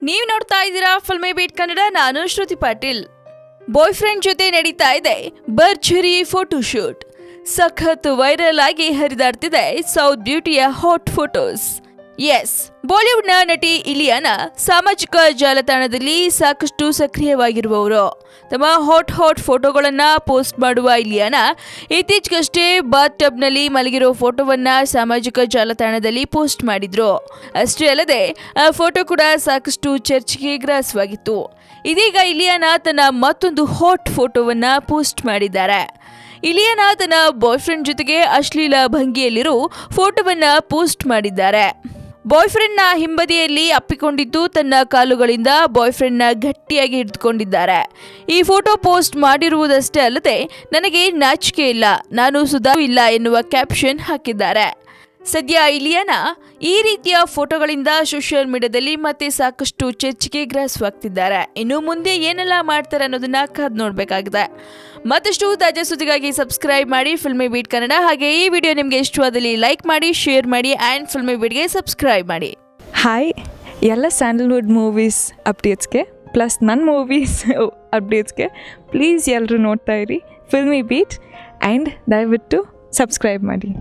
ನೀವು ನೋಡ್ತಾ ಇದ್ದೀರಾ ಫಿಲ್ಮಿ ಬೀಟ್ ಕನ್ನಡ. ನಾನು ಶ್ರುತಿ ಪಾಟೀಲ್. ಬಾಯ್ ಫ್ರೆಂಡ್ ಜೊತೆ ನಡೀತಾ ಇದೆ ಭರ್ಜರಿ ಫೋಟೋಶೂಟ್. ಸಖತ್ ವೈರಲ್ ಆಗಿ ಹರಿದಾಡ್ತಿದೆ ಸೌತ್ ಬ್ಯೂಟಿಯ ಹಾಟ್ ಫೋಟೋಸ್. ಎಸ್, ಬಾಲಿವುಡ್ನ ನಟಿ ಇಲಿಯಾನಾ ಸಾಮಾಜಿಕ ಜಾಲತಾಣದಲ್ಲಿ ಸಾಕಷ್ಟು ಸಕ್ರಿಯವಾಗಿರುವವರು. ತಮ್ಮ ಹಾಟ್ ಫೋಟೋಗಳನ್ನ ಪೋಸ್ಟ್ ಮಾಡುವ ಇಲಿಯಾನಾ ಇತ್ತೀಚೆಗಷ್ಟೇ ಬಾತ್ ಟಬ್ನಲ್ಲಿ ಮಲಗಿರೋ ಫೋಟೋವನ್ನ ಸಾಮಾಜಿಕ ಜಾಲತಾಣದಲ್ಲಿ ಪೋಸ್ಟ್ ಮಾಡಿದ್ರು. ಅಷ್ಟೇ ಅಲ್ಲದೆ ಆ ಫೋಟೋ ಕೂಡ ಸಾಕಷ್ಟು ಚರ್ಚೆಗೆ ಗ್ರಾಸವಾಗಿತ್ತು. ಇದೀಗ ಇಲಿಯಾನಾ ತನ್ನ ಮತ್ತೊಂದು ಹಾಟ್ ಫೋಟೋವನ್ನ ಪೋಸ್ಟ್ ಮಾಡಿದ್ದಾರೆ. ಇಲಿಯಾನಾ ತನ್ನ ಬಾಯ್ ಫ್ರೆಂಡ್ ಜೊತೆಗೆ ಅಶ್ಲೀಲ ಭಂಗಿಯಲ್ಲಿರೋ ಫೋಟೋವನ್ನ ಪೋಸ್ಟ್ ಮಾಡಿದ್ದಾರೆ. ಬಾಯ್ ಫ್ರೆಂಡ್ನ ಹಿಂಬದಿಯಲ್ಲಿ ಅಪ್ಪಿಕೊಂಡಿದ್ದು ತನ್ನ ಕಾಲುಗಳಿಂದ ಬಾಯ್ ಫ್ರೆಂಡ್ನ ಗಟ್ಟಿಯಾಗಿ ಹಿಡಿದುಕೊಂಡಿದ್ದಾರೆ. ಈ ಫೋಟೋ ಪೋಸ್ಟ್ ಮಾಡಿರುವುದಷ್ಟೇ ಅಲ್ಲದೆ ನನಗೆ ನಾಚಿಕೆ ಇಲ್ಲ, ನಾನು ಸುಧಾ ಇಲ್ಲ ಎನ್ನುವ ಕ್ಯಾಪ್ಷನ್ ಹಾಕಿದ್ದಾರೆ. ಸದ್ಯ ಇಲಿಯಾನಾ ಈ ರೀತಿಯ ಫೋಟೋಗಳಿಂದ ಸೋಷಿಯಲ್ ಮೀಡಿಯಾದಲ್ಲಿ ಮತ್ತೆ ಸಾಕಷ್ಟು ಚರ್ಚೆಗೆ ಗ್ರಾಸವಾಗ್ತಿದ್ದಾರೆ. ಇನ್ನು ಮುಂದೆ ಏನೆಲ್ಲ ಮಾಡ್ತಾರೆ ಅನ್ನೋದನ್ನ ಕಾದು ನೋಡಬೇಕಾಗಿದೆ. ಮತ್ತಷ್ಟು ತಾಜಾ ಸುದ್ದಿಗಾಗಿ ಸಬ್ಸ್ಕ್ರೈಬ್ ಮಾಡಿ ಫಿಲ್ಮಿ ಬೀಟ್ ಕನ್ನಡ. ಹಾಗೆ ಈ ವಿಡಿಯೋ ನಿಮಗೆ ಇಷ್ಟವಾದಲ್ಲಿ ಲೈಕ್ ಮಾಡಿ, ಶೇರ್ ಮಾಡಿ ಆ್ಯಂಡ್ ಫಿಲ್ಮಿ ಬೀಟ್ಗೆ ಸಬ್ಸ್ಕ್ರೈಬ್ ಮಾಡಿ. ಹಾಯ್, ಎಲ್ಲ ಸ್ಯಾಂಡಲ್ವುಡ್ ಮೂವೀಸ್ ಅಪ್ಡೇಟ್ಸ್ಗೆ ಪ್ಲಸ್ ನನ್ನ ಮೂವೀಸ್ ಅಪ್ಡೇಟ್ಸ್ಗೆ ಪ್ಲೀಸ್ ಎಲ್ಲರೂ ನೋಡ್ತಾ ಇರಿ ಫಿಲ್ಮಿ ಬೀಟ್ ಆ್ಯಂಡ್ ದಯವಿಟ್ಟು ಸಬ್ಸ್ಕ್ರೈಬ್ ಮಾಡಿ.